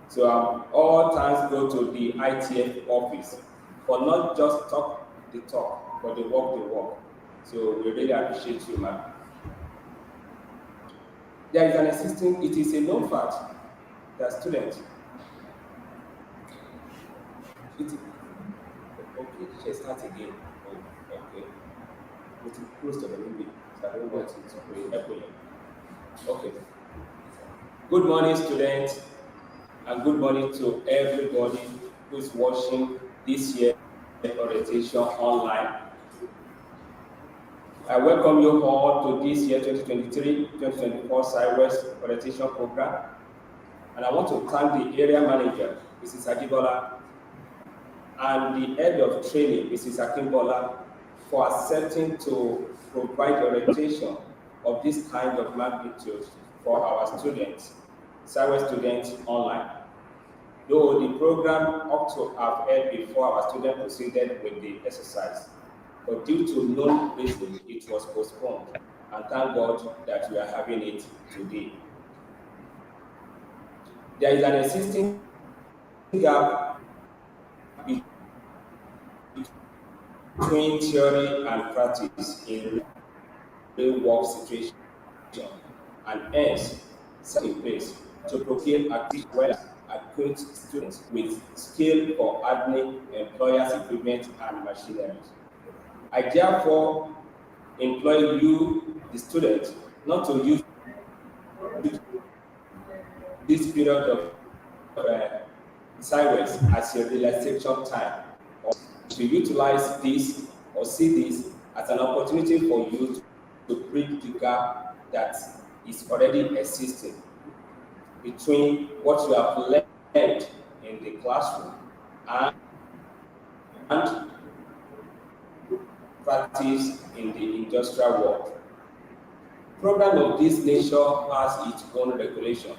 So all thanks go to the ITF office for not just talk the talk, but they walk the walk. So we really appreciate you, man. There is an existing, it is a known fact that students, it, okay, she start again. Oh, okay. It is close to the limit, so I don't want it to be echoing. Okay. Good morning, students, and good morning to everybody who is watching this year orientation online. I welcome you all to this year 2023-2024 SIWES orientation program. And I want to thank the area manager, Mrs. Ajibola, and the head of training, Mrs. Akimbola, for accepting to provide orientation of this kind of magnitude for our students, SIWES students online. Though the program ought to have aired before our students proceeded with the exercise, but due to known reasons, it was postponed, and thank God that we are having it today. There is an existing gap between theory and practice in real work situation, and hence set in place to procure active well equipped students with skill for handling employers' equipment and machinery. I therefore employ you, the student, not to use this period of silence as your relaxation time, or to utilize this or see this as an opportunity for you to bridge the gap that is already existing between what you have learned in the classroom and practice in the industrial world. Program of this nature has its own regulation,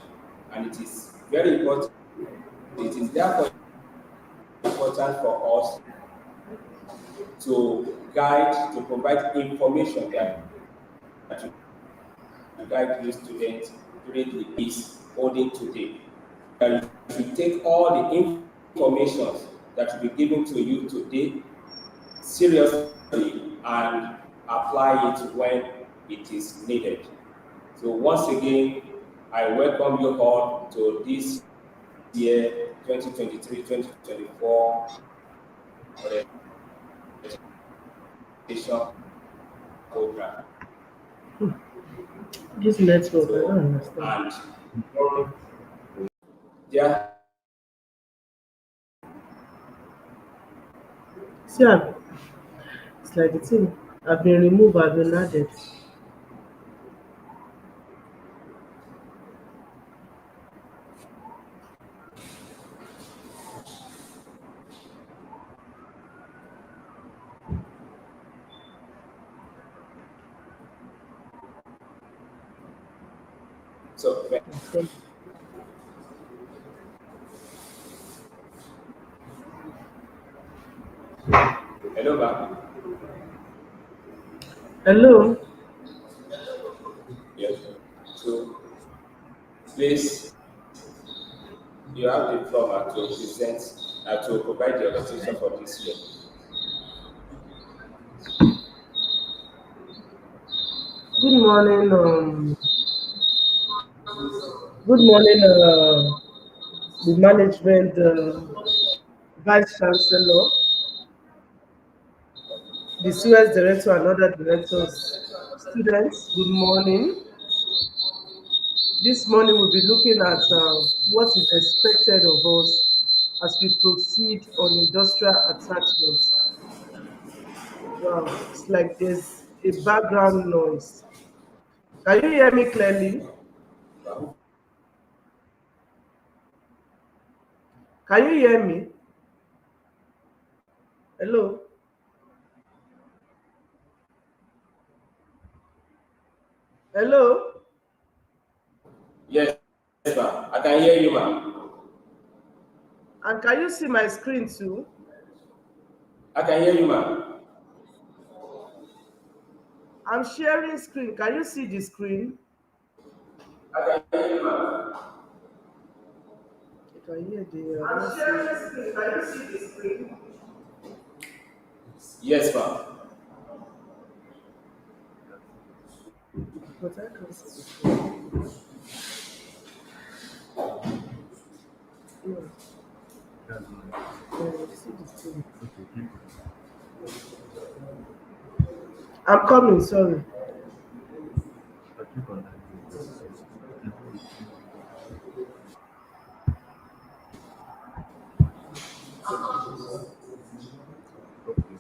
and it is very important. It is therefore important for us to guide, to provide information that to guide you students during the piece holding today. And you should take all the information that will be given to you today seriously and apply it when it is needed. So once again, I welcome you all to this year 2023-2024 orientation program. This network, I don't understand. And yeah, See, it's like the thing. I've been removed, I've been added. so Okay. hello, ma'am. Hello. Yes. So please, you have the floor ma'am, to present to provide the orientation for this year. Good morning. Good morning, the management, vice chancellor, the SIWES director, and other directors. Students, good morning. This morning we'll be looking at what is expected of us as we proceed on industrial attachments. Wow, it's like there's a background noise. Can you hear me clearly? Can you hear me? Hello? Hello? Yes, ma'am. I can hear you, ma'am. And can you see my screen too? I can hear you, ma'am. I'm sharing screen. Can you see the screen? I can hear you, ma'am. It can hear the I'm sharing the screen. Can you see the screen? Yes, ma'am. But I can't see the screen. No, see the screen. I'm coming, sorry.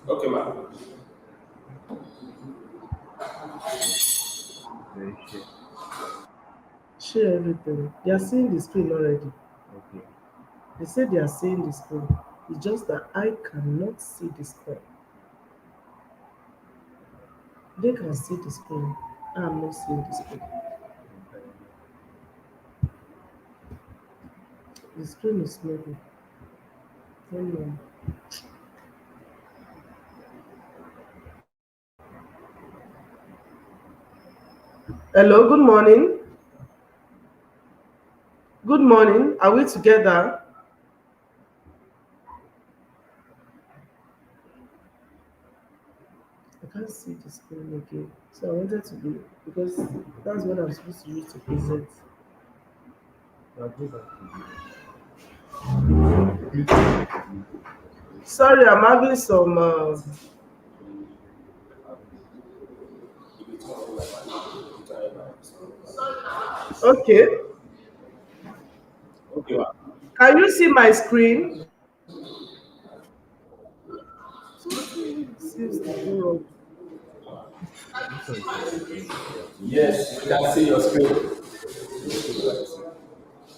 Okay, ma'am. Share everything. They are seeing the screen already. They say they are seeing the screen. It's just that I cannot see the screen. They can see the screen. I am not seeing the screen. The screen is moving. Hold on. Hello, good morning. Good morning. Are we together? I can't see the screen again. So I wanted to be because that's what I'm supposed to use to present. Sorry, I'm having some. Okay. Okay, ma'am. Can you see my screen? Something seems to go wrong. Yes, we can see your screen.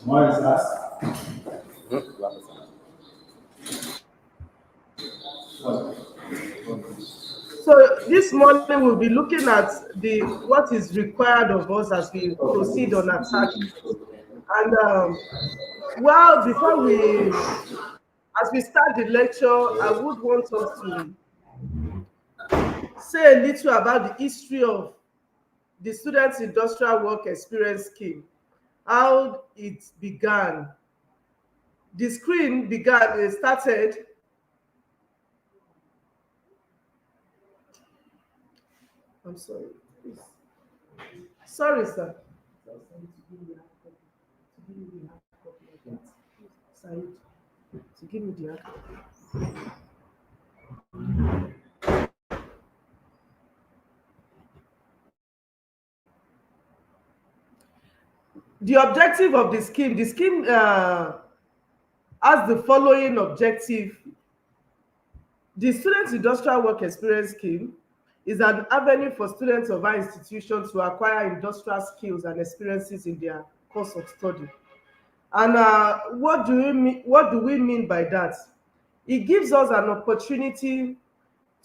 More is asked. So this morning we'll be looking at the what is required of us as we proceed on attachment. And well, before we as we start the lecture, I would want us to say a little about the history of the Students Industrial Work Experience Scheme, how it began. The screen began, it started, I'm sorry, please. Sorry, sir. Said, to give me the hard copy. The objective of the scheme has the following objective. The Student Industrial Work Experience Scheme is an avenue for students of our institutions to acquire industrial skills and experiences in their course of study. And what do we mean by that? It gives us an opportunity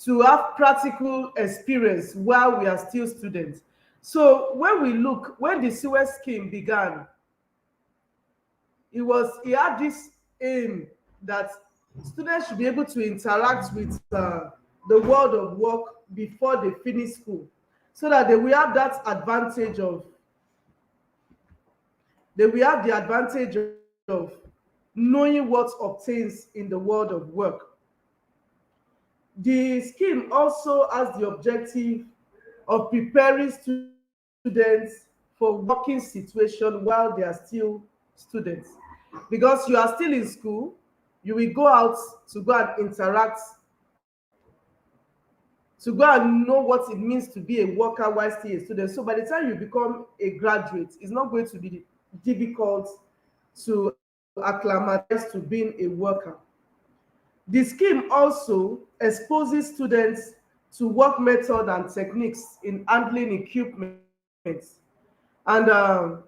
to have practical experience while we are still students. So when the SIWES scheme began, it had this aim that students should be able to interact with the world of work before they finish school, so that they will have the advantage of knowing what obtains in the world of work. The scheme also has the objective of preparing students for working situation while they are still students. Because you are still in school, you will go out to go and interact, to go and know what it means to be a worker while still a student. So by the time you become a graduate, it's not going to be difficult to acclimatize to being a worker. The scheme also exposes students to work method and techniques in handling equipment. And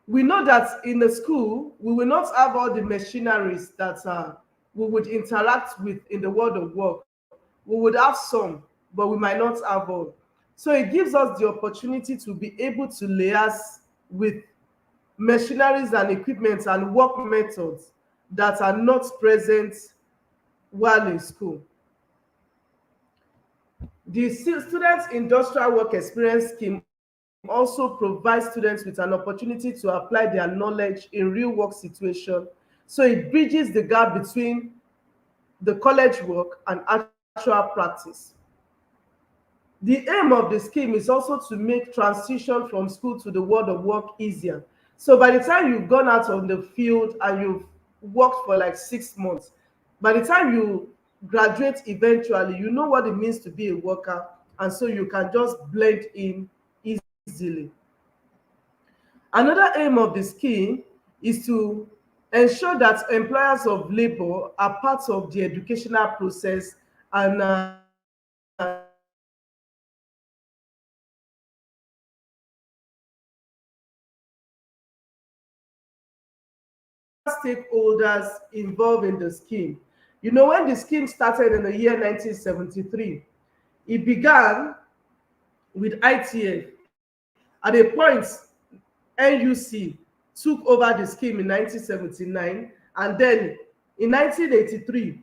we know that in the school, we will not have all the machineries that we would interact with in the world of work. We would have some, but we might not have all. So it gives us the opportunity to be able to liaise with machineries and equipment and work methods that are not present while in school. The Students Industrial Work Experience Scheme also provides students with an opportunity to apply their knowledge in real work situation So it bridges the gap between the college work and actual practice. The aim of the scheme is also to make transition from school to the world of work easier. So by the time you've gone out on the field and you've worked for like 6 months, by the time you graduate eventually, you know what it means to be a worker, and so you can just blend in easily. Another aim of the scheme is to ensure that employers of labor are part of the educational process, and they involve stakeholders involved in the scheme. You know, when the scheme started in the year 1973, it began with ITF. At a point, NUC took over the scheme in 1979, and then in 1983,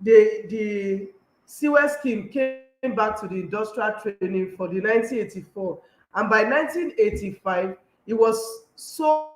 the SIWES scheme came back to the industrial training for the 1984, and by 1985, it was so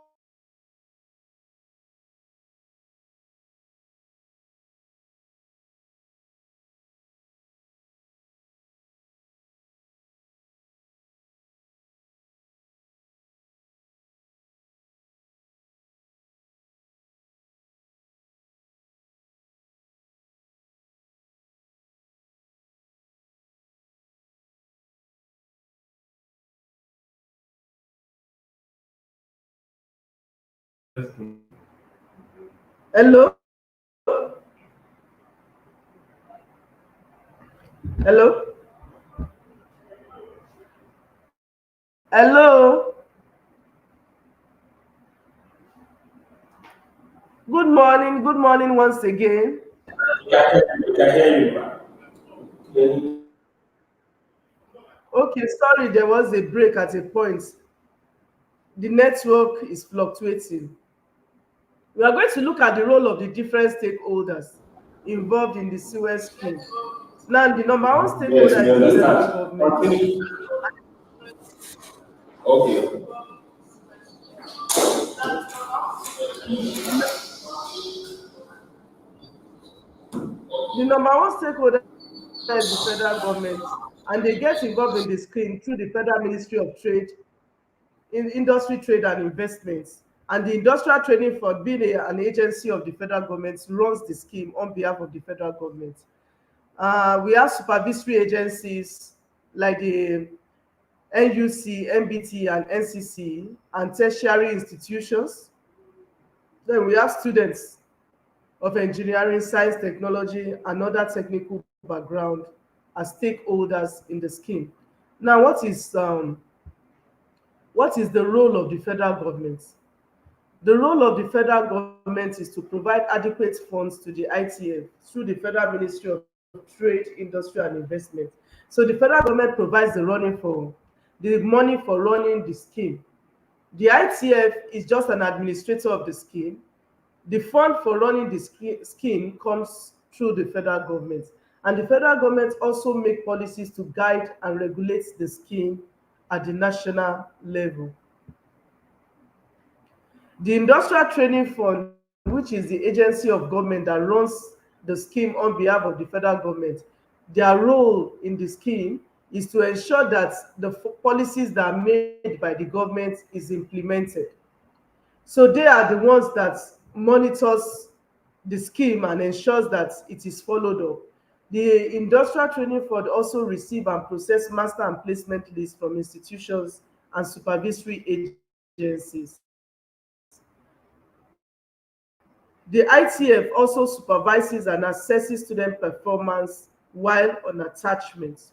widespread that hello, hello, hello, good morning once again. We can hear you, ma. Okay, sorry, there was a break at a point. The network is fluctuating. We are going to look at the role of the different stakeholders involved in the SIWES scheme. Now, the number one Yes, stakeholder we is the federal understand. government. Continue. Okay. The number one stakeholder is the federal government, and they get involved in the scheme through the Federal Ministry of Trade, in industry, trade, and investments. And the Industrial Training Fund, being an agency of the federal government, runs the scheme on behalf of the federal government. We have supervisory agencies like the NUC, MBT, and NCC, and tertiary institutions. Then we have students of engineering, science, technology, and other technical background as stakeholders in the scheme. Now, what is the role of the federal government? The role of the federal government is to provide adequate funds to the ITF through the Federal Ministry of Trade, Industry, and Investment. So the federal government provides the money for running the scheme. The ITF is just an administrator of the scheme. The fund for running the scheme comes through the federal government, and the federal government also make policies to guide and regulate the scheme at the national level. The Industrial Training Fund, which is the agency of government that runs the scheme on behalf of the federal government, their role in the scheme is to ensure that the policies that are made by the government is implemented. So they are the ones that monitors the scheme and ensures that it is followed up. The Industrial Training Fund also receive and process master and placement lists from institutions and supervisory agencies. The ITF also supervises and assesses student performance while on attachment.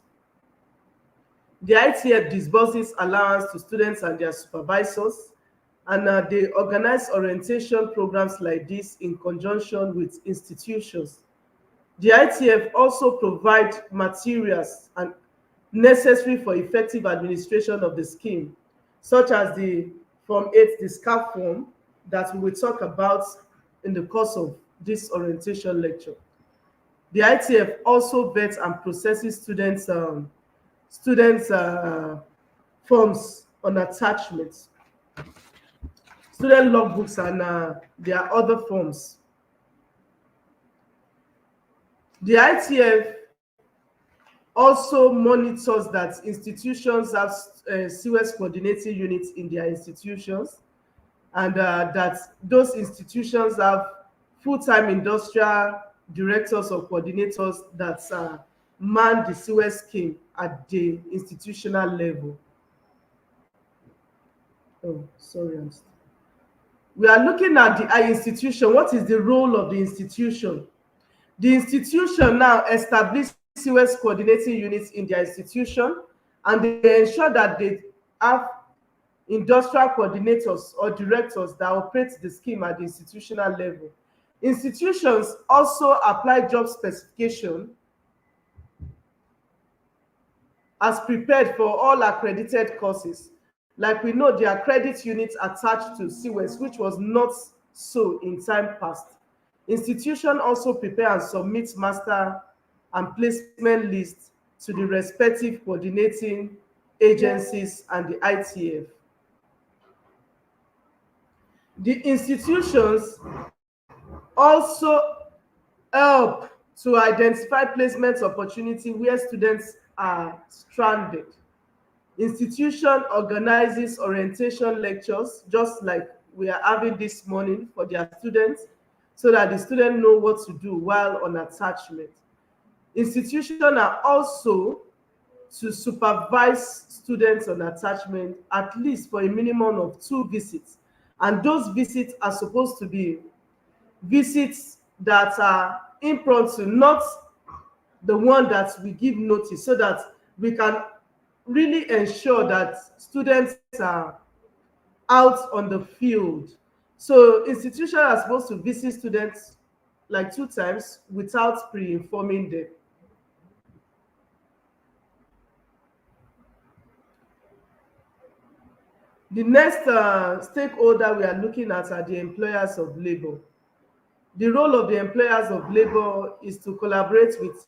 The ITF disburses allowance to students and their supervisors, and they organize orientation programs like this in conjunction with institutions. The ITF also provide materials and necessary for effective administration of the scheme, such as the Form 8, the SCAP form, that we will talk about in the course of this orientation lecture. The ITF also vets and processes students forms on attachments. student logbooks, and their other forms. The ITF also monitors that institutions have SIWES coordinating units in their institutions, and that those institutions have full-time industrial directors or coordinators that man the SIWES scheme at the institutional level. Oh, sorry. We are looking at the institution. What is the role of the institution? The institution now establish SIWES coordinating units in their institution, and they ensure that they have industrial coordinators or directors that operate the scheme at the institutional level. Institutions also apply job specification as prepared for all accredited courses. Like we know, there are credit units attached to SIWES, which was not so in time past. Institution also prepare and submit master and placement lists to the respective coordinating agencies and the ITF. The institutions also help to identify placement opportunity where students are stranded. Institution organizes orientation lectures, just like we are having this morning, for their students, so that the students know what to do while on attachment. Institutions are also to supervise students on attachment at least for a minimum of 2 visits, and those visits are supposed to be visits that are impromptu, not the one that we give notice, so that we can really ensure that students are out on the field. So institutions are supposed to visit students like 2 times without pre-informing them. The next stakeholder we are looking at are the employers of labor. The role of the employers of labor is to collaborate with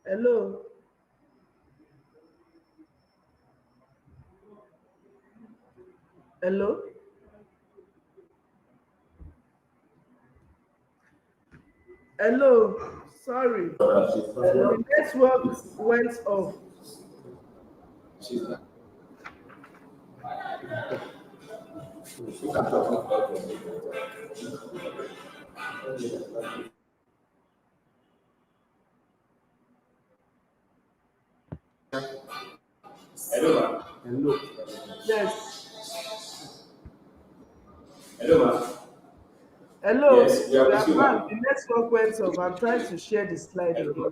hello, hello, hello. Sorry, the network went off. She's not. You can talk. Hello, ma. Hello. Yes, Hello, ma. hello. Yes, we are We with are you, back. ma. The network went off. I'm trying to share the slide Hello, ma.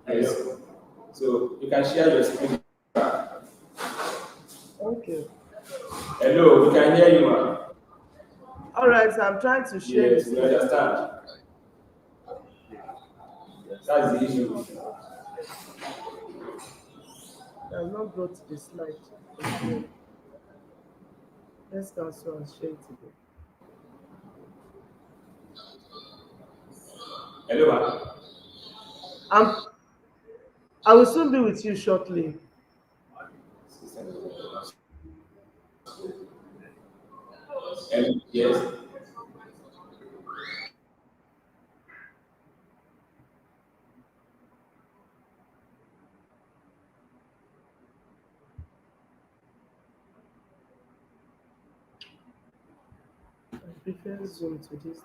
again. Yes. So you can share your screen. Okay. Hello, we can hear you, man. All right, so I'm trying to share the Yes, we slide. understand. That's the issue. I've not brought the slide again. Let's cancel and share it again. Hello, man. I'm, I will soon be with you shortly. Yes. I prefer Zoom to this.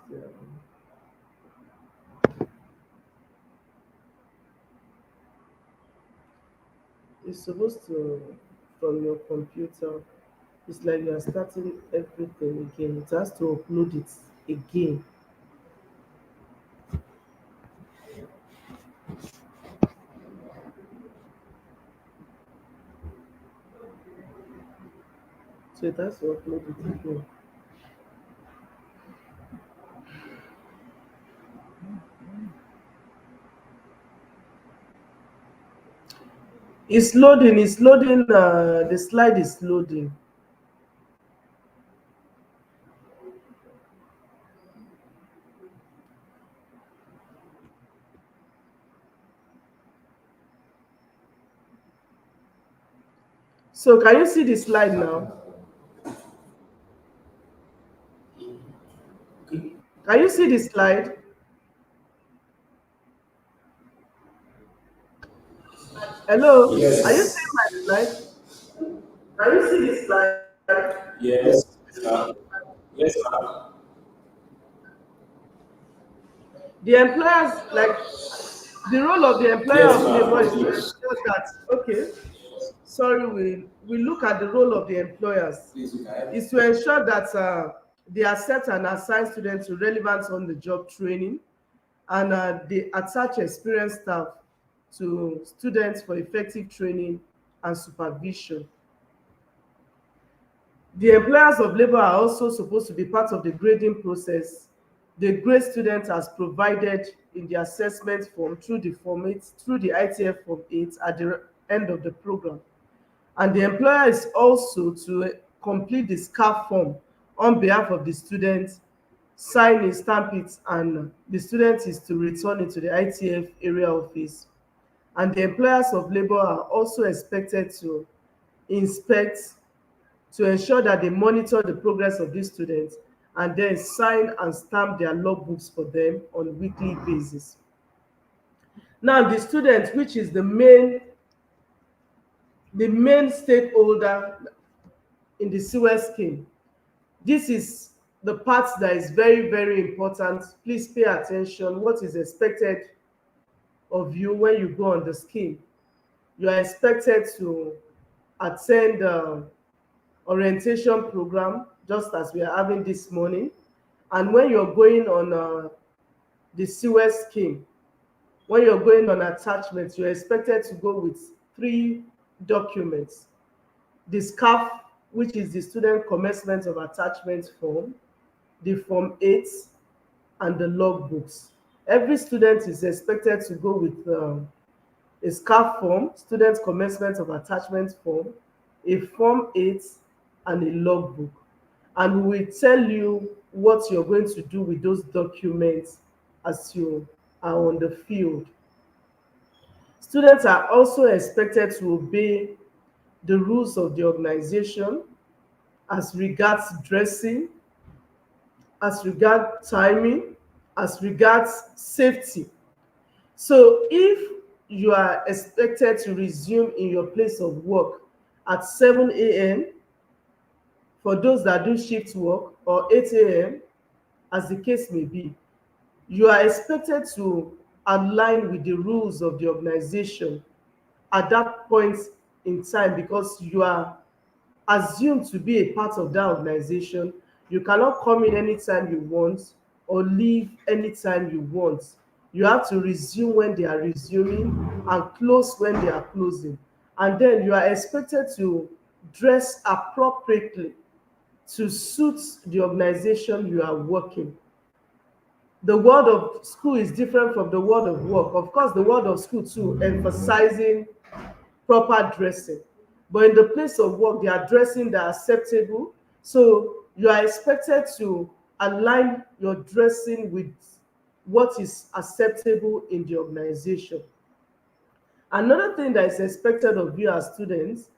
It's supposed to, from your computer, it's like you are starting everything again. It has to upload it again. So it has to upload it again. It's loading, the slide is loading. So can you see the slide now? Can you see the slide? Hello? Are you seeing Yes. my slide? Can you see the slide? Yes. Ma'am. Yes, ma'am. The employers, like the role of the employer Yes, of ma'am. labor is to Please. ensure that, okay, sorry, we look at the role of the employers Please, you can. is to ensure that they accept and assign students to relevant on the job training, and they attach experienced staff to students for effective training and supervision. The employers of labor are also supposed to be part of the grading process. They grade students as provided in the assessment form through the ITF Form 8 at the end of the program. And the employer is also to complete the SCAF form on behalf of the student, sign it, stamp it, and the student is to return it to the ITF area office. And the employers of labor are also expected to inspect, to ensure that they monitor the progress of these students, and then sign and stamp their logbooks for them on a weekly basis. Now, the student, which is the main stakeholder in the SIWES scheme, this is the part that is very, very important. Please pay attention. What is expected of you when you go on the scheme? You are expected to attend orientation program, just as we are having this morning. And when you're going on the SIWES scheme, when you're going on attachments, you're expected to go with three documents: the SCAF, which is the student commencement of attachment form, the Form 8, and the logbooks. Every student is expected to go with a SCAF form, student commencement of attachment form, a Form 8, and a logbook. And we will tell you what you're going to do with those documents as you are on the field. Students are also expected to obey the rules of the organization as regards dressing, as regards timing, as regards safety. So if you are expected to resume in your place of work at 7 a.m. for those that do shift work, or 8 a.m., as the case may be, you are expected to align with the rules of the organization at that point in time, because you are assumed to be a part of that organization. You cannot come in anytime you want or leave anytime you want. You have to resume when they are resuming and close when they are closing. And then you are expected to dress appropriately to suit the organization you are working. The world of school is different from the world of work. Of course, the world of school too emphasizing proper dressing, but in the place of work they are dressing that are acceptable. So you are expected to align your dressing with what is acceptable in the organization. Another thing that is expected of you as students,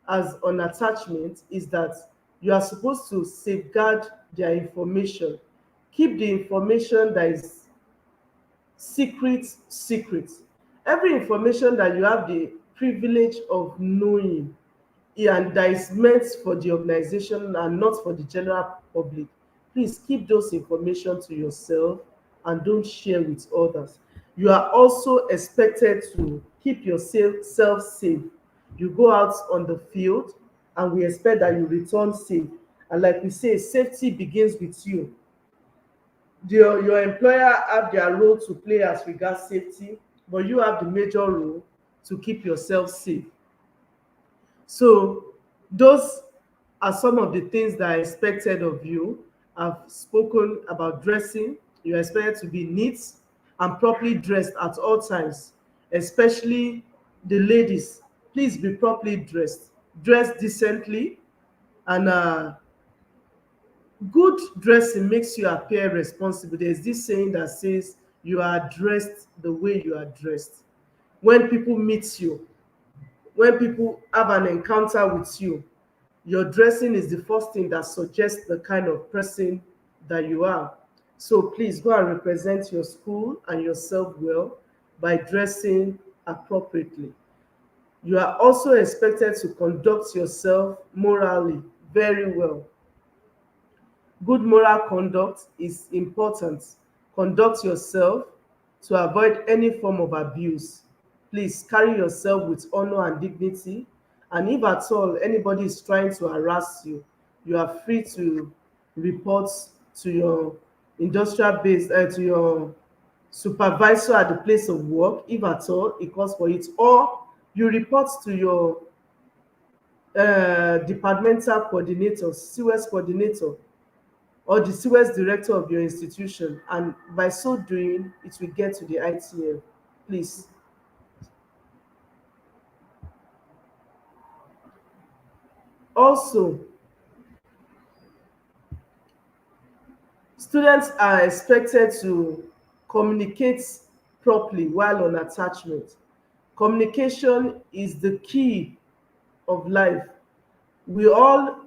as on attachment, is that you are supposed to safeguard their information. Keep the information that is secret. Every information that you have the privilege of knowing, and that is meant for the organization and not for the general public, please keep those information to yourself and don't share with others. You are also expected to keep yourself safe. You go out on the field and we expect that you return safe. And like we say, safety begins with you. Your employer have their role to play as regards safety, but you have the major role to keep yourself safe. So those are some of the things that are expected of you. I've spoken about dressing. You're expected to be neat and properly dressed at all times, especially the ladies. Please be properly dressed. Dress decently, and good dressing makes you appear responsible. There's this saying that says you are dressed the way you are dressed. When people meet you, when people have an encounter with you, your dressing is the first thing that suggests the kind of person that you are. So please go and represent your school and yourself well by dressing appropriately. You are also expected to conduct yourself morally very well. Good moral conduct is important. Conduct yourself to avoid any form of abuse. Please carry yourself with honor and dignity. And if at all anybody is trying to harass you, you are free to report to your industrial base, to your supervisor at the place of work, if at all it calls for it, or you report to your departmental coordinator, SIWES coordinator, or the SIWES director of your institution, and by so doing, it will get to the ITF. Please. Also, students are expected to communicate properly while on attachment. Communication is the key of life. We all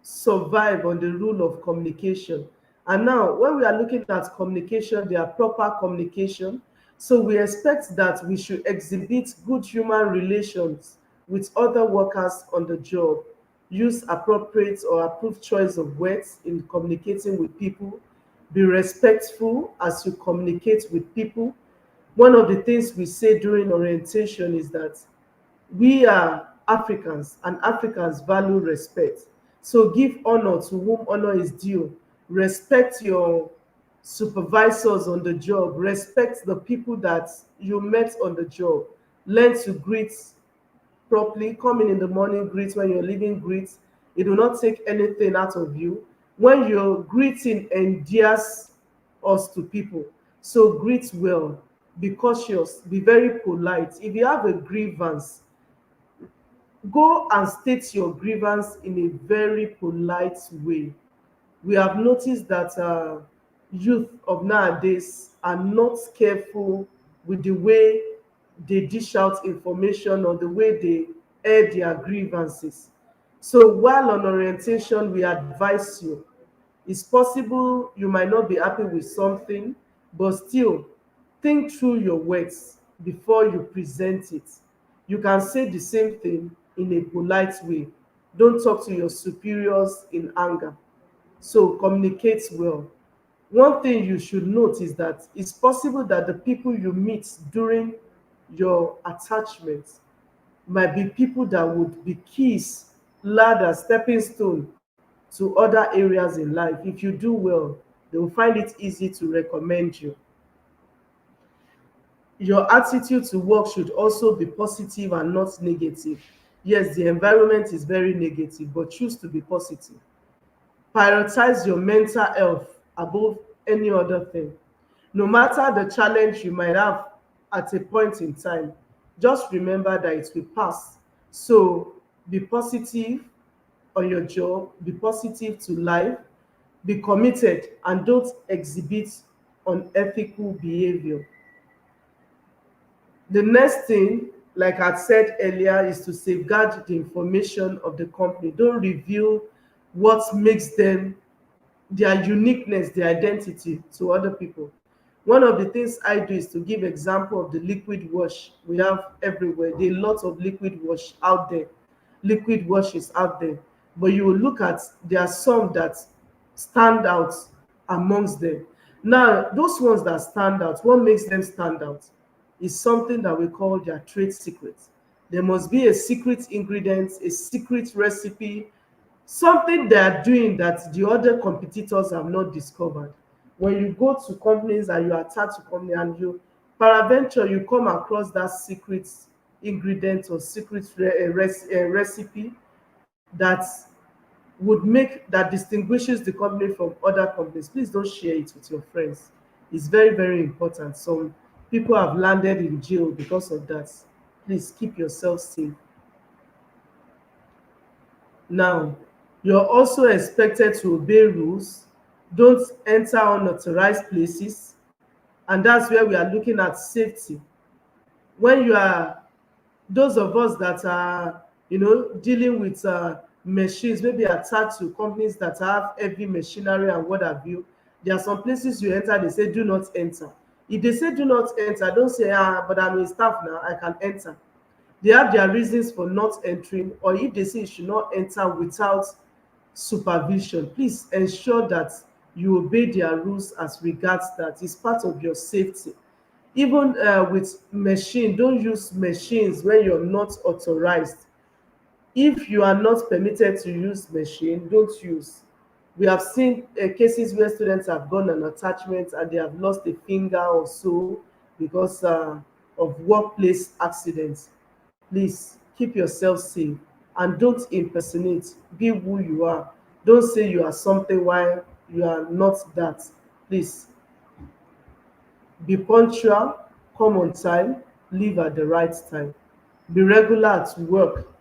survive on the rule of communication. And now, when we are looking at communication, there are proper communication. So we expect that we should exhibit good human relations with other workers on the job, use appropriate or approved choice of words in communicating with people, be respectful as you communicate with people. One of the things we say during orientation is that we are Africans and Africans value respect. So give honor to whom honor is due. Respect your supervisors on the job. Respect the people that you met on the job. Learn to greet properly. Come in the morning, greet. When you're leaving, greet. It will not take anything out of you. When you're greeting endears us to people. So greet well. Be cautious. Be very polite. If you have a grievance, go and state your grievance in a very polite way. We have noticed that youth of nowadays are not careful with the way they dish out information or the way they air their grievances. So while on orientation, we advise you, it's possible you might not be happy with something, but still think through your words before you present it. You can say the same thing in a polite way. Don't talk to your superiors in anger. So communicate well. One thing you should note is that it's possible that the people you meet during your attachment might be people that would be keys, ladder, stepping stone to other areas in life. If you do well, they will find it easy to recommend you. Your attitude to work should also be positive and not negative. Yes, the environment is very negative, but choose to be positive. Prioritize your mental health above any other thing. No matter the challenge you might have at a point in time, just remember that it will pass. So be positive on your job, be positive to life, be committed, and don't exhibit unethical behavior. The next thing, like I said earlier, is to safeguard the information of the company. Don't reveal what makes them, their uniqueness, their identity to other people. One of the things I do is to give example of the liquid wash we have everywhere. There are lots of liquid wash out there, liquid washes out there. But you will look at, there are some that stand out amongst them. Now, those ones that stand out, what makes them stand out is something that we call their trade secrets. There must be a secret ingredient, a secret recipe, something they are doing that the other competitors have not discovered. When you go to companies and you attach to company and you peradventure you come across that secret ingredient or secret recipe that would make, that distinguishes the company from other companies, please don't share it with your friends. It's very, very important. Some people have landed in jail because of that. Please keep yourself safe. Now, you're also expected to obey rules. Don't enter unauthorized places. And that's where we are looking at safety. When you are, those of us that are, dealing with machines, maybe attached to companies that have heavy machinery and what have you, there are some places you enter, they say do not enter. If they say do not enter, don't say, but I'm a staff now, I can enter. They have their reasons for not entering, or if they say you should not enter without supervision, please ensure that you obey their rules as regards that. It's part of your safety. Even with machine, don't use machines when you're not authorized. If you are not permitted to use machine, don't use. We have seen cases where students have gone on attachment and they have lost a finger or so because of workplace accidents. Please keep yourself safe and don't impersonate. Be who you are. Don't say you are something while you are not that. Please be punctual, come on time, leave at the right time. Be regular at work,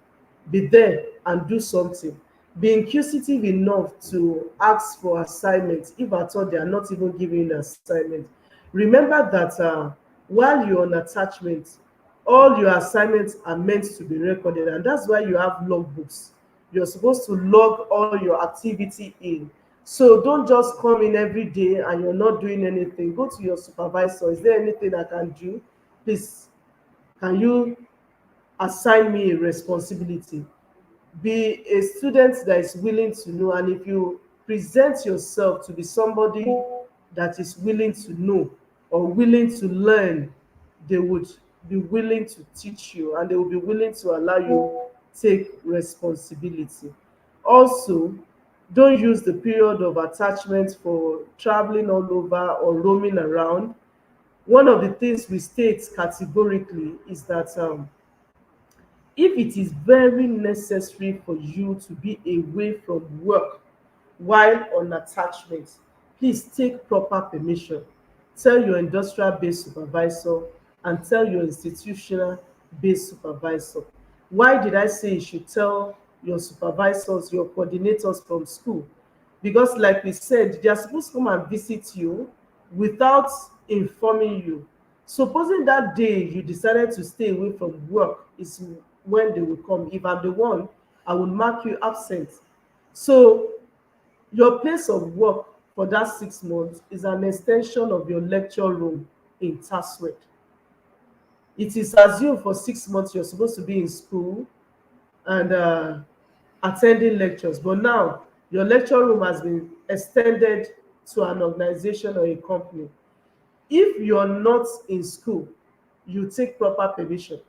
be there and do something. Be inquisitive enough to ask for assignments if at all they are not even giving you an assignment. Remember that while you're on attachment, all your assignments are meant to be recorded, and that's why you have logbooks. You're supposed to log all your activity in. So don't just come in every day and you're not doing anything. Go to your supervisor. Is there anything I can do? Please, can you assign me a responsibility? Be a student that is willing to know, and if you present yourself to be somebody that is willing to know or willing to learn, they would be willing to teach you and they will be willing to allow you take responsibility. Also, don't use the period of attachment for traveling all over or roaming around. One of the things we state categorically is that if it is very necessary for you to be away from work while on attachment, please take proper permission. Tell your industrial based supervisor and tell your institutional based supervisor. Why did I say you should tell your supervisors, your coordinators from school? Because, like we said, they are supposed to come and visit you without informing you. Supposing that day you decided to stay away from work is when they will come. If I'm the one, I will mark you absent. So your place of work for that 6 months is an extension of your lecture room in TASWED. It is assumed for 6 months you're supposed to be in school and attending lectures, but now your lecture room has been extended to an organization or a company. If you're not in school, you take proper permission,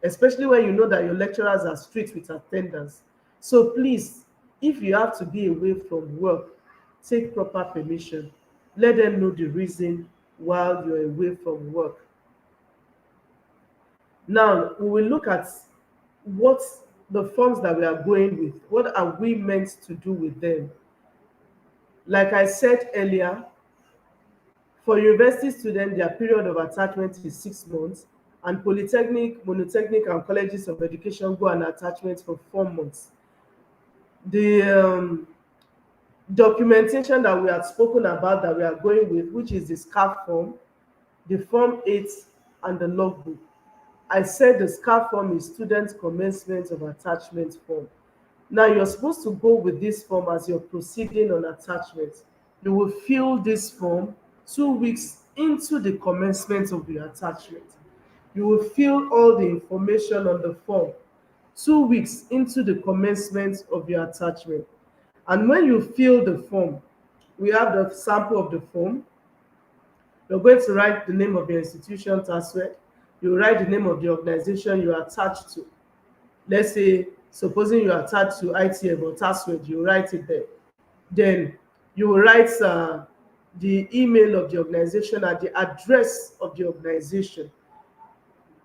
especially when you know that your lecturers are strict with attendance. So please, if you have to be away from work, take proper permission. Let them know the reason while you're away from work. Now, we will look at what the forms that we are going with. What are we meant to do with them? Like I said earlier, for university students, their period of attachment is 6 months, and polytechnic, monotechnic, and colleges of education go on attachment for 4 months. The documentation that we had spoken about that we are going with, which is the SCAF form, the Form 8, and the logbook. I said the SCAF form is student commencement of attachment form. Now you're supposed to go with this form as you're proceeding on attachment. You will fill this form 2 weeks into the commencement of the attachment. You will fill all the information on the form 2 weeks into the commencement of your attachment. And when you fill the form, we have the sample of the form. You're going to write the name of your institution password. You write the name of the organization you are attached to. Let's say, supposing you are attached to ITF or TASWED, you write it there. Then you will write the email of the organization and the address of the organization.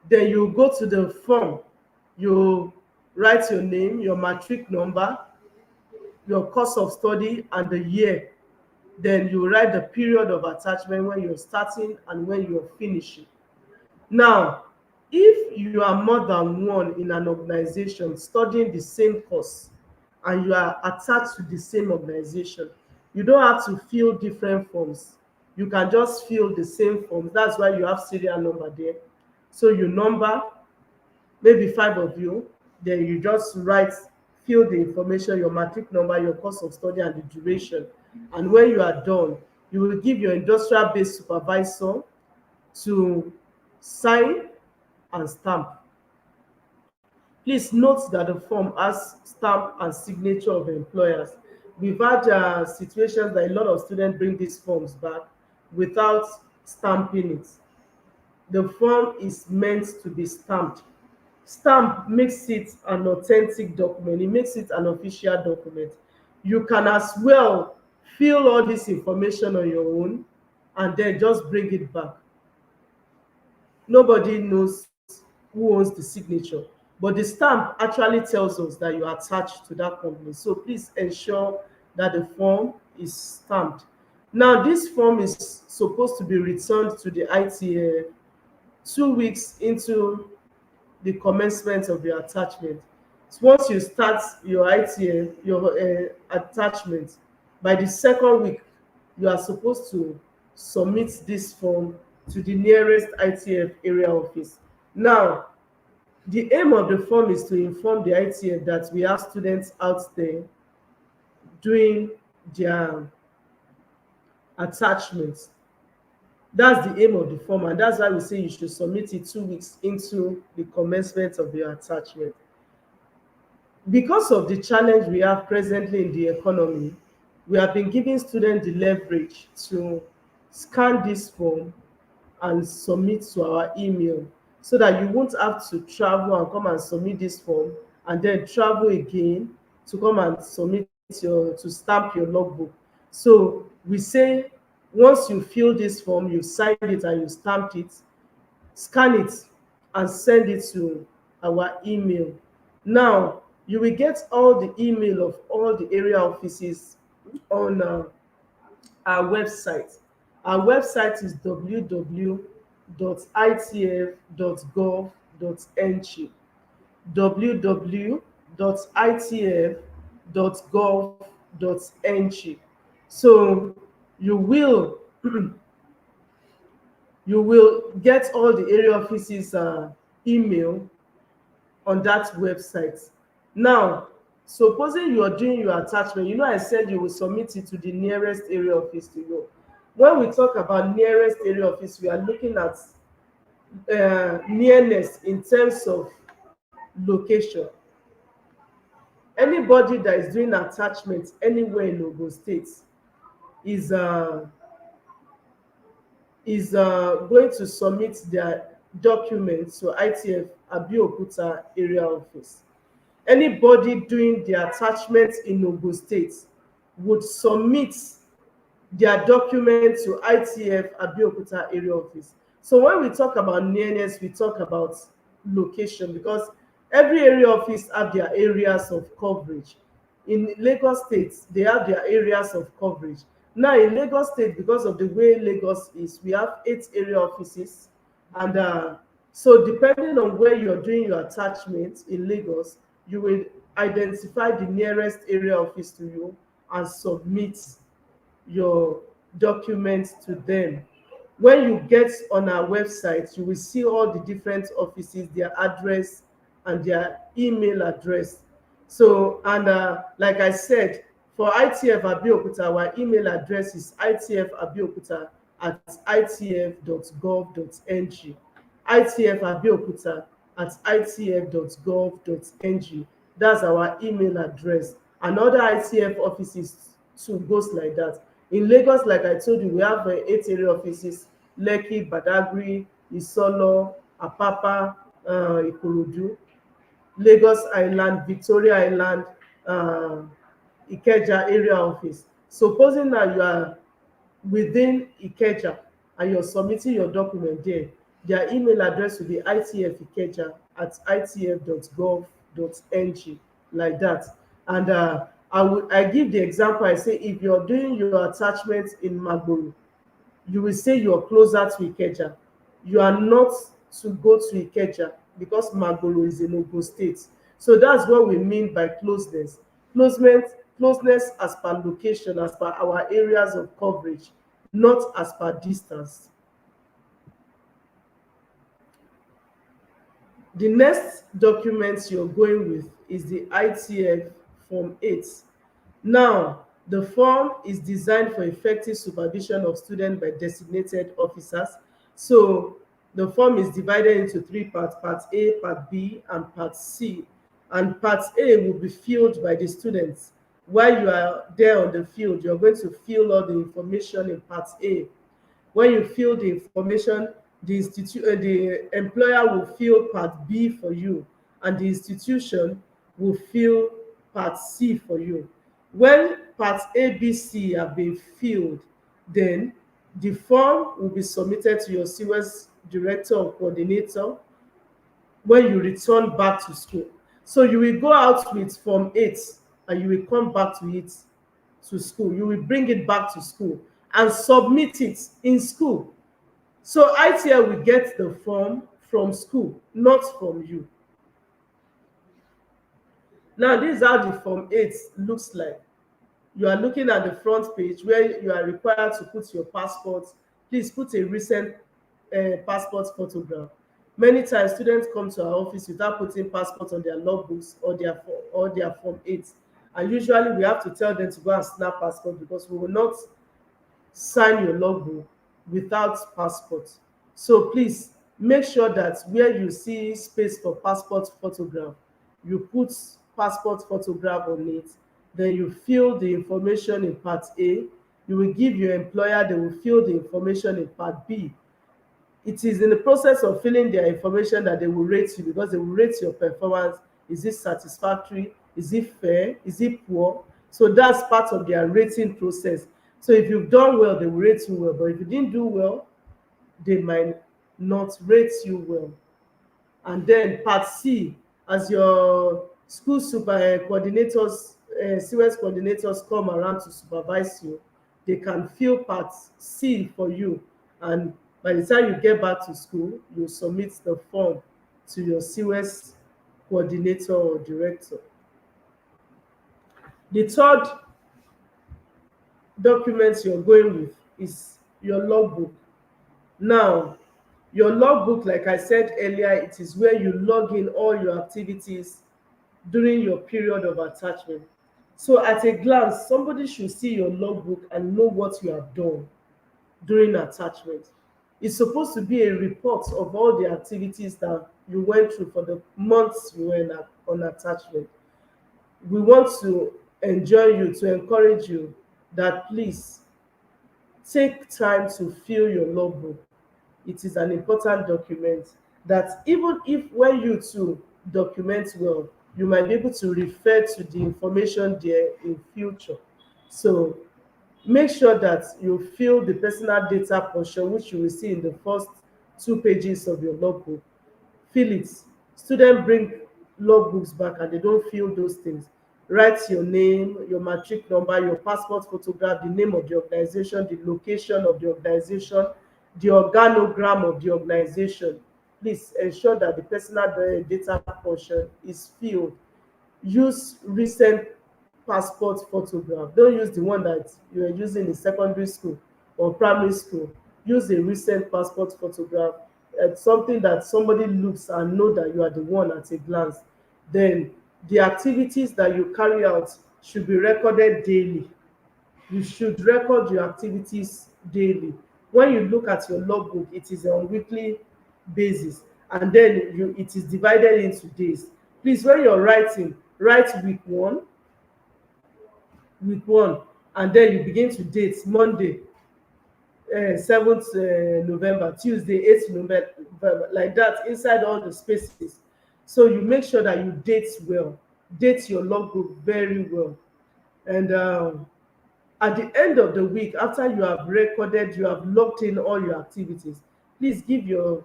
Then you go to the form. You write your name, your matric number, your course of study, and the year. Then you write the period of attachment when you're starting and when you're finishing. Now, if you are more than one in an organization studying the same course and you are attached to the same organization, you don't have to fill different forms. You can just fill the same forms. That's why you have serial number there. So you number maybe five of you, then you just write, fill the information, your matric number, your course of study, and the duration. And when you are done, you will give your industrial based supervisor to sign and stamp. Please note that the form has stamp and signature of employers. We've had situations that a lot of students bring these forms back without stamping it. The form is meant to be stamped. Stamp makes it an authentic document, it makes it an official document. You can as well fill all this information on your own and then just bring it back. Nobody knows who owns the signature, but the stamp actually tells us that you are attached to that company. So please ensure that the form is stamped. Now this form is supposed to be returned to the ITA 2 weeks into the commencement of your attachment. So once you start your ITM, your attachment, by the second week, you are supposed to submit this form to the nearest ITF area office. Now, the aim of the form is to inform the ITF that we have students out there doing their attachments. That's the aim of the form, and that's why we say you should submit it 2 weeks into the commencement of your attachment. Because of the challenge we have presently in the economy, we have been giving students the leverage to scan this form and submit to our email so that you won't have to travel and come and submit this form and then travel again to come and submit to stamp your logbook. So we say once you fill this form, you signed it and you stamped it, scan it and send it to our email. Now you will get all the email of all the area offices on our website. Our website is www.itf.gov.ng. www.itf.gov.ng. So you will you will get all the area offices email on that website. Now, supposing you are doing your attachment, you know I said you will submit it to the nearest area office to you. When we talk about nearest area office, we are looking at nearness in terms of location. Anybody that is doing attachment anywhere in Ogun State is going to submit their documents to ITF Abeokuta area office. Anybody doing the attachment in Ogun State would submit their documents to ITF Abeokuta area office. So when we talk about nearness, we talk about location because every area office have their areas of coverage. In Lagos State, they have their areas of coverage. Now in Lagos State, because of the way Lagos is, we have 8 area offices, and so depending on where you're doing your attachment in Lagos, you will identify the nearest area office to you and submit your documents to them. When you get on our website, you will see all the different offices, their address and their email address. So, and like I said, for ITF Abeokuta, our email address is itfabeokuta@itf.gov.ng. ITF Abeokuta at itf.gov.ng. That's our email address. And other ITF offices too goes like that. In Lagos, like I told you, we have 8 area offices: Lekki, Badagry, Isolo, Apapa, Ikorodu, Lagos Island, Victoria Island, uh, Ikeja area office. Supposing that you are within Ikeja and you're submitting your document there, their email address will be itfikeja@itf.gov.ng, like that. And I give the example. I say if you're doing your attachment in Magboro, you will say you're closer to Ikeja. You are not to go to Ikeja because Magolo is in Ogun State. So that's what we mean by closeness. Closeness, closeness as per location, as per our areas of coverage, not as per distance. The next document you're going with is the ITF Form 8. Now, the form is designed for effective supervision of students by designated officers. So the form is divided into 3 parts: Part A, Part B, and Part C. And Part A will be filled by the students. While you are there on the field, you're going to fill all the information in Part A. When you fill the information, the employer will fill Part B for you, and the institution will fill Part C for you. When Part A, B, C have been filled, then the form will be submitted to your SIWES director or coordinator when you return back to school. So you will go out with Form 8 and you will come back to it to school. You will bring it back to school and submit it in school. So ITL will get the form from school, not from you. Now, this is how the Form 8 looks like. You are looking at the front page where you are required to put your passport. Please put a recent passport photograph. Many times students come to our office without putting passport on their logbooks or their Form 8. And usually we have to tell them to go and snap passport because we will not sign your logbook without passport. So please make sure that where you see space for passport photograph, you put passport photograph on it. Then you fill the information in Part A. You will give your employer, they will fill the information in Part B. It is in the process of filling their information that they will rate you, because they will rate your performance. Is it satisfactory? Is it fair? Is it poor? So that's part of their rating process. So if you've done well, they will rate you well. But if you didn't do well, they might not rate you well. And then Part C, as your school super coordinators, CWS coordinators come around to supervise you, they can fill Part C for you. And by the time you get back to school, you submit the form to your CWS coordinator or director. The third document you're going with is your logbook. Now, your logbook, like I said earlier, it is where you log in all your activities during your period of attachment. So at a glance, somebody should see your logbook and know what you have done during attachment. It's supposed to be a report of all the activities that you went through for the months you were on attachment. We want to enjoy you, to encourage you that please take time to fill your logbook. It is an important document that even if when you to document well, you might be able to refer to the information there in future. So make sure that you fill the personal data portion, which you will see in the first 2 pages of your logbook. Fill it. Students bring logbooks back and they don't fill those things. Write your name, your matric number, your passport photograph, the name of the organization, the location of the organization, the organogram of the organization. Please ensure that the personal data portion is filled. Use recent passport photograph. Don't use the one that you are using in secondary school or primary school. Use a recent passport photograph, something that somebody looks and know that you are the one at a glance. Then the activities that you carry out should be recorded daily. You should record your activities daily. When you look at your logbook, it is on weekly basis, and then it is divided into days. Please, when you're writing, write week one, and then you begin to date Monday, 7th November, Tuesday, 8th November, like that, inside all the spaces. So you make sure that you date well, date your logbook very well. And at the end of the week, after you have recorded, you have logged in all your activities, please give your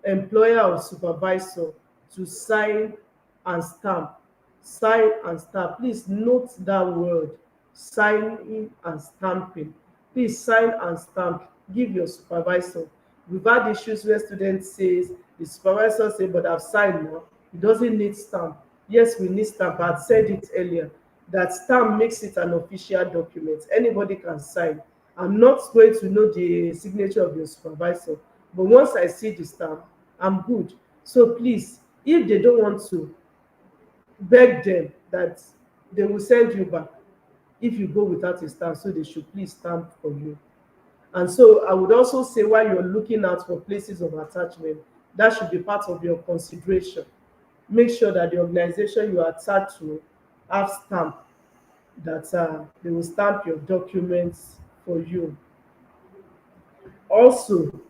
employer or supervisor to sign and stamp. Sign and stamp. Please note that word, signing and stamping. Please sign and stamp. Give your supervisor. We've had issues where students says the supervisor say, but I've signed now. It doesn't need stamp. Yes, we need stamp. I said it earlier that stamp makes it an official document. Anybody can sign. I'm not going to know the signature of your supervisor, but once I see the stamp, I'm good. So please, if they don't want to, beg them that they will send you back if you go without a stamp, so they should please stamp for you. And so I would also say, while you're looking out for places of attachment, that should be part of your consideration. Make sure that the organization you are attached to have stamp, that they will stamp your documents for you. Also,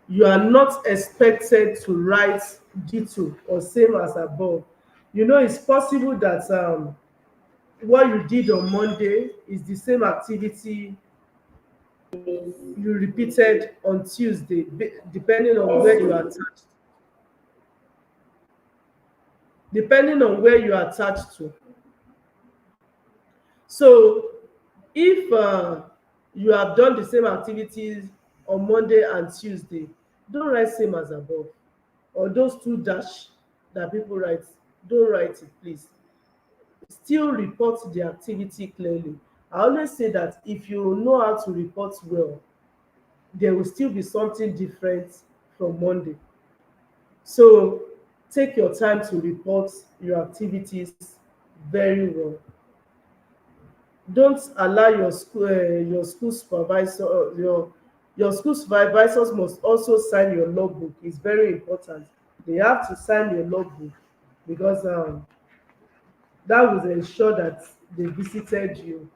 you are not expected to write ditto or same as above. It's possible that what you did on Monday is the same activity you repeated on Tuesday, depending on where you are attached, depending on where you are attached to. So if you have done the same activities on Monday and Tuesday, don't write same as above, or those two dash that people write. Don't write it, please. Still report the activity clearly. I always say that if you know how to report well, there will still be something different from Monday. So take your time to report your activities very well. Don't allow your school supervisor, your school supervisors must also sign your logbook. It's very important. They have to sign your logbook, because that will ensure that they visited you.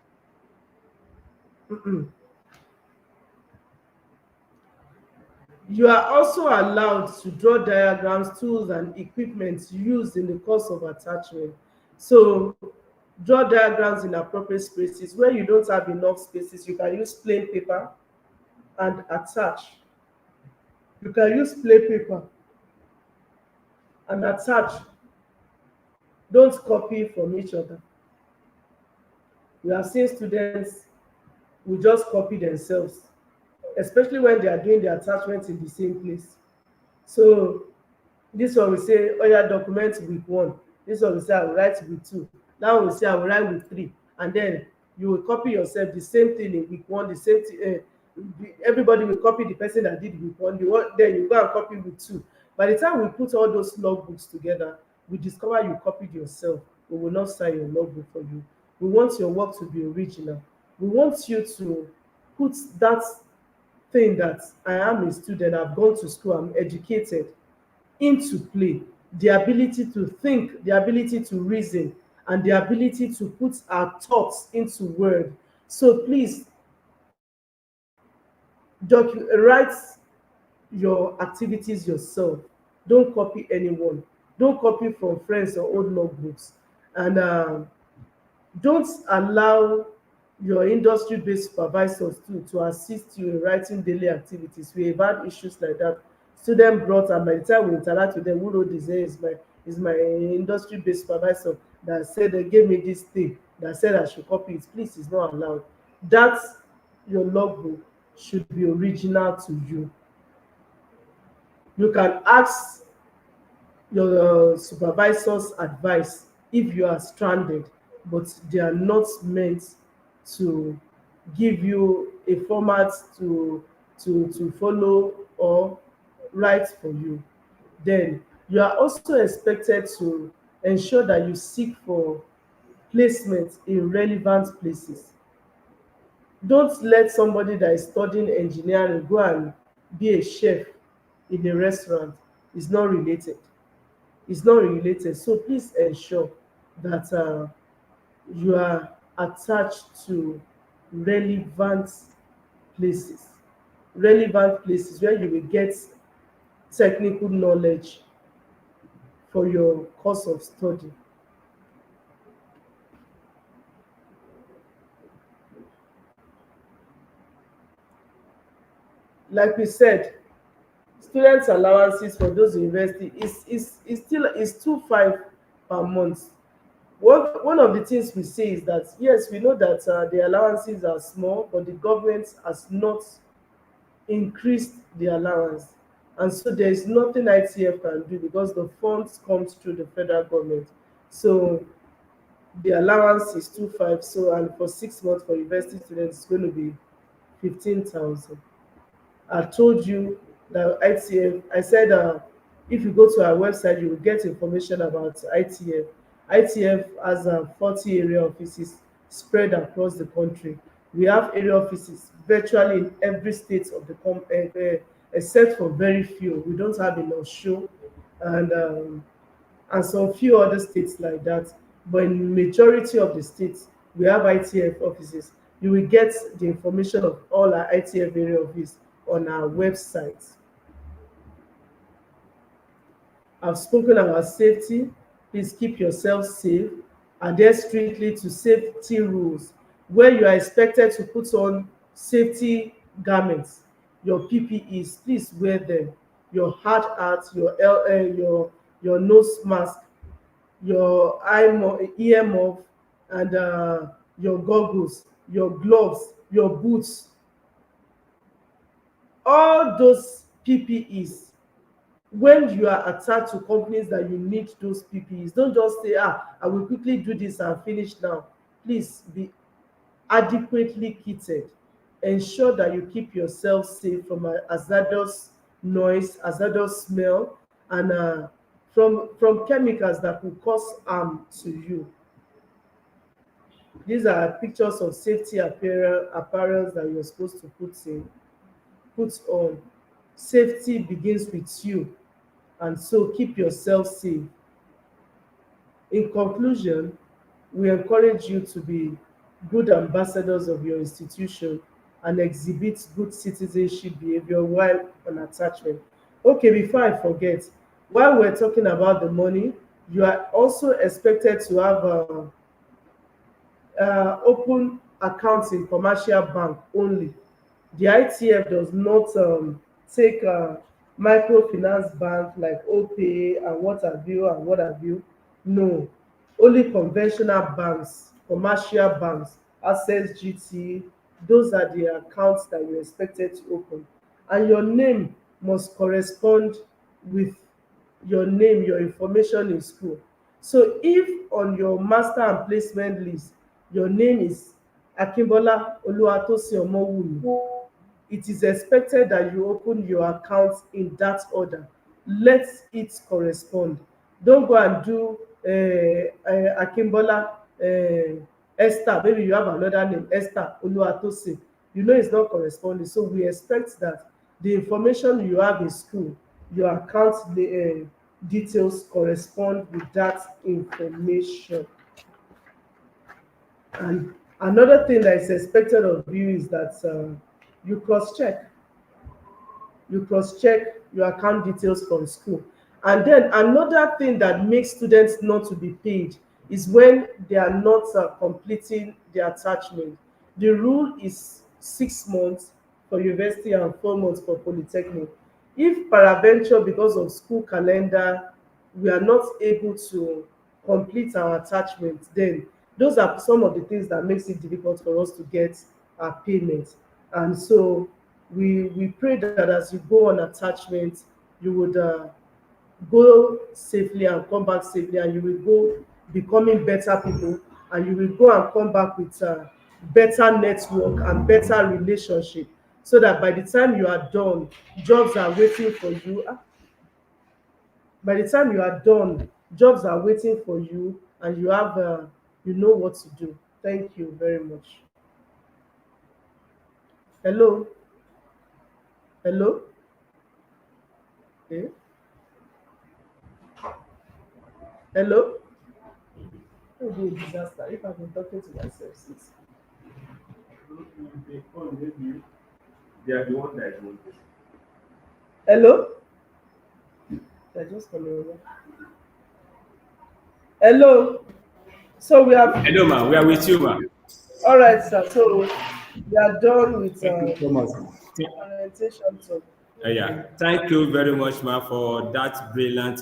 You are also allowed to draw diagrams, tools, and equipment used in the course of attachment. So draw diagrams in appropriate spaces. Where you don't have enough spaces, you can use plain paper and attach. You can use plain paper and attach. Don't copy from each other. We have seen students who just copy themselves, especially when they are doing the attachment in the same place. So this one will say, oh yeah, document week one. This one will say, I will write week two. That one will say, I will write week three. And then you will copy yourself the same thing in week one, the same thing. Everybody will copy the person that did week one. Then you go and copy week two. By the time we put all those logbooks together, we discover you copied yourself. We will not sign your logbook for you. We want your work to be original. We want you to put that thing that I am a student, I've gone to school, I'm educated, into play. The ability to think, the ability to reason, and the ability to put our thoughts into word. So please write your activities yourself. Don't copy anyone. Don't copy from friends or old logbooks. And don't allow your industry-based supervisors to assist you in writing daily activities. We have had issues like that. Student brought, and by the time we interact with them, who wrote this is my industry-based supervisor, that said they gave me this thing that said I should copy it. Please, it's not allowed. That your logbook should be original to you. You can ask your supervisor's advice if you are stranded, but they are not meant to give you a format to follow or write for you. Then you are also expected to ensure that you seek for placement in relevant places. Don't let somebody that is studying engineering go and be a chef in a restaurant. It's not related. It's not related. So please ensure that you are attached to relevant places. Relevant places where you will get technical knowledge for your course of study. Like we said, student allowances for those university is still is 2,500 per month. One of the things we say is that yes, we know that the allowances are small, but the government has not increased the allowance, and so there is nothing ITF can do because the funds comes through the federal government. So the allowance is 2,500. So and for 6 months for university students, it's going to be 15,000. I told you that ITF, I said if you go to our website, you will get information about ITF. ITF has 40 area offices spread across the country. We have area offices virtually in every state of the except for very few. We don't have enough show and some few other states like that. But in majority of the states, we have ITF offices. You will get the information of all our ITF area office on our website. I've spoken about safety. Please keep yourself safe. Adhere strictly to safety rules. Where you are expected to put on safety garments, your PPEs, please wear them. Your hard hat, your nose mask, your ear muff, and your goggles, your gloves, your boots, all those PPEs. When you are attached to companies that you need those PPEs, don't just say, I will quickly do this and finish now. Please be adequately kitted. Ensure that you keep yourself safe from hazardous noise, hazardous smell, and from chemicals that could cause harm to you. These are pictures of safety apparel that you're supposed to put on. Safety begins with you, and so keep yourself safe. In conclusion, we encourage you to be good ambassadors of your institution and exhibit good citizenship behavior while on attachment. Okay, before I forget, while we're talking about the money, you are also expected to have open accounts in commercial bank only. The ITF does not take microfinance bank like OPay and what have you. No, only conventional banks, commercial banks, Access GT, those are the accounts that you're expected to open. And your name must correspond with your name, your information in school. So if on your master and placement list, your name is Akimbola Oluwatosin Omowumi, it is expected that you open your account in that order. Let it correspond. Don't go and do Akimbola Esther. Maybe you have another name, Esther Oluwatosin. You know it's not corresponding. So we expect that the information you have in school, your account details correspond with that information. And another thing that is expected of you is that you cross check you cross check your account details from school. And then another thing that makes students not to be paid is when they are not completing the attachment. The rule is 6 months for university and 4 months for polytechnic. If peradventure because of school calendar we are not able to complete our attachment, then those are some of the things that makes it difficult for us to get our payment. And so we pray that as you go on attachment, you would go safely and come back safely, and you will go becoming better people, and you will go and come back with better network and better relationship, so that by the time you are done, jobs are waiting for you. By the time you are done, jobs are waiting for you, and you have you know what to do. Thank you very much. Hello. Hello. Okay. Hello. It will be a disaster if I've been talking to myself since. They are the one that is wanted. Hello. I just coming over. Hello. So we have, Hello, ma. We are with you, ma. all right, sir. So we are done with Thank you so much. orientation talk. Yeah. Thank you very much, ma, for that brilliant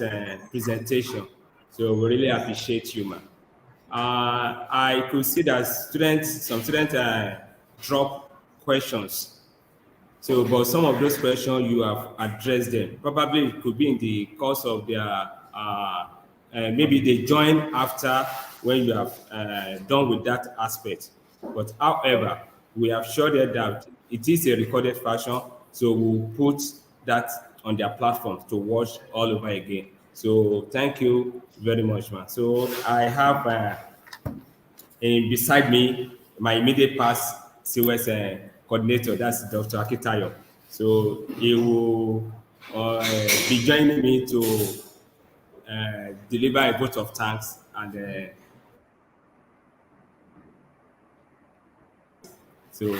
presentation. So we really appreciate you, ma. I could see that some students drop questions. So, but some of those questions you have addressed them. Probably it could be in the course of their, maybe they join after when you have done with that aspect. But however, we have showed them that it is a recorded fashion, so we'll put that on their platform to watch all over again. So thank you very much, man. So I have and beside me, my immediate past SIWES coordinator, that's Dr. Akitayo. So he will be joining me to deliver a vote of thanks and so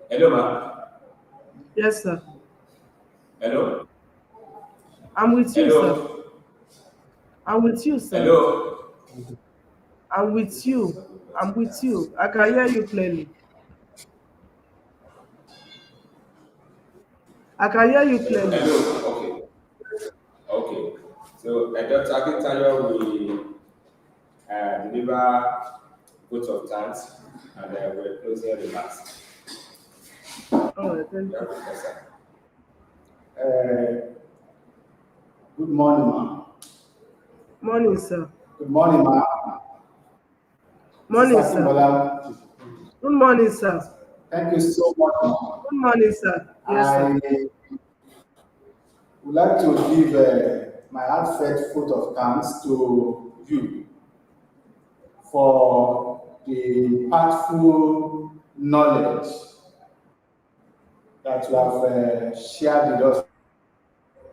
hello, ma. Yes, sir. Hello. I'm with you, sir. Hello. I'm with you, sir. Hello. I'm with you. I'm with you. I can hear you clearly. I can hear you clearly. Hello. Okay. Okay. So Dr. Akitayo will deliver vote of thanks and we're closing remarks. All right, thank Yeah, you. Professor. Uh, Good morning, ma. Morning, sir. Good morning, ma. This is Morning, sir. Akimbola. Good morning, sir. Thank you so much, ma. Good morning, sir. Yes, sir. I would like to give my heartfelt vote of thanks to you for the impactful knowledge that you have shared with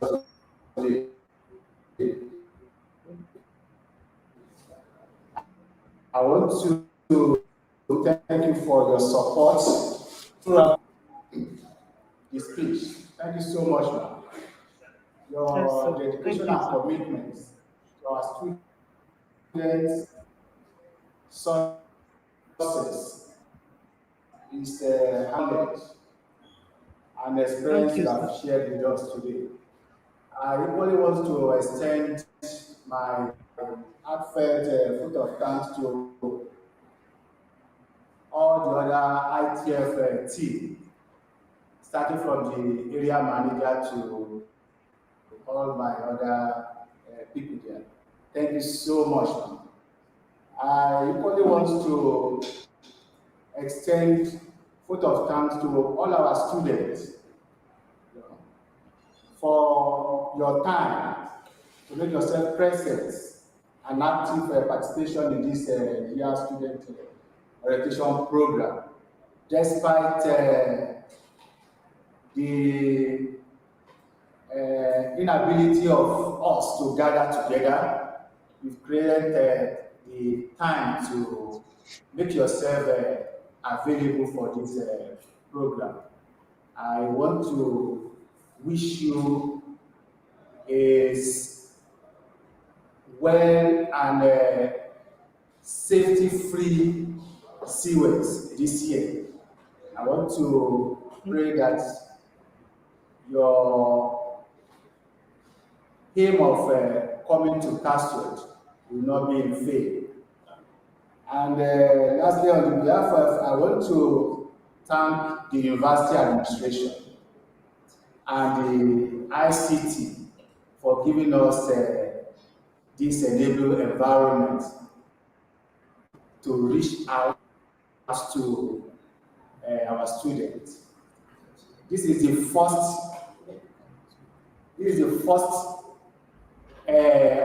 us today. I want to thank you for your support throughout the speech. Thank you so much, ma'am. Yes, Your sir. Thank dedication you, and sir. commitment to our students' success is knowledge and Thank experience you, you sir. have shared with us today. I equally want to extend my heartfelt vote of thanks to all the other ITF team, starting from the area manager to all my other people there. Thank you so much, ma'am. I equally want to extend vote of thanks to all our students for your time to make yourself present and active participation in this year student orientation program, despite the inability of us to gather together, you've created the time to make yourself available for this program. I want to wish you a well and safety-free SIWES this year. I want to pray that your aim of coming to Castwood will not be in vain. And lastly, on behalf of, I want to thank the university administration and the ICT for giving us this enabling environment to reach out to our students. This is the first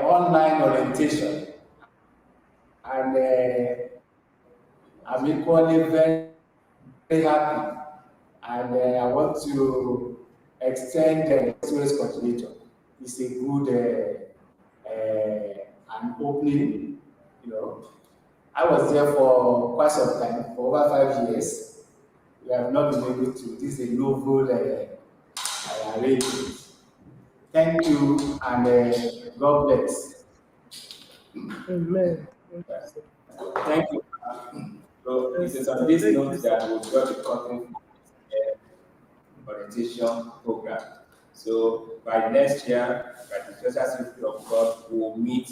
online orientation, and I'm equally very, very happy. And I want to extend the SOS coordinator. It's a good an opening, you know. I was there for quite some time, for over 5 years. We have not been able to. This is a novel arrangement. Thank you, and God bless. Amen. Thank you. So it is on this note that we'll draw the curtain for the orientation program. So by next year, by the special safety of God, we will meet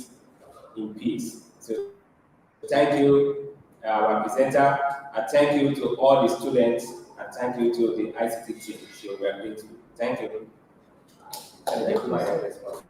in peace. So thank you, our presenter, and thank you to all the students, and thank you to the ICT team. So we are grateful. Thank you. Thank you.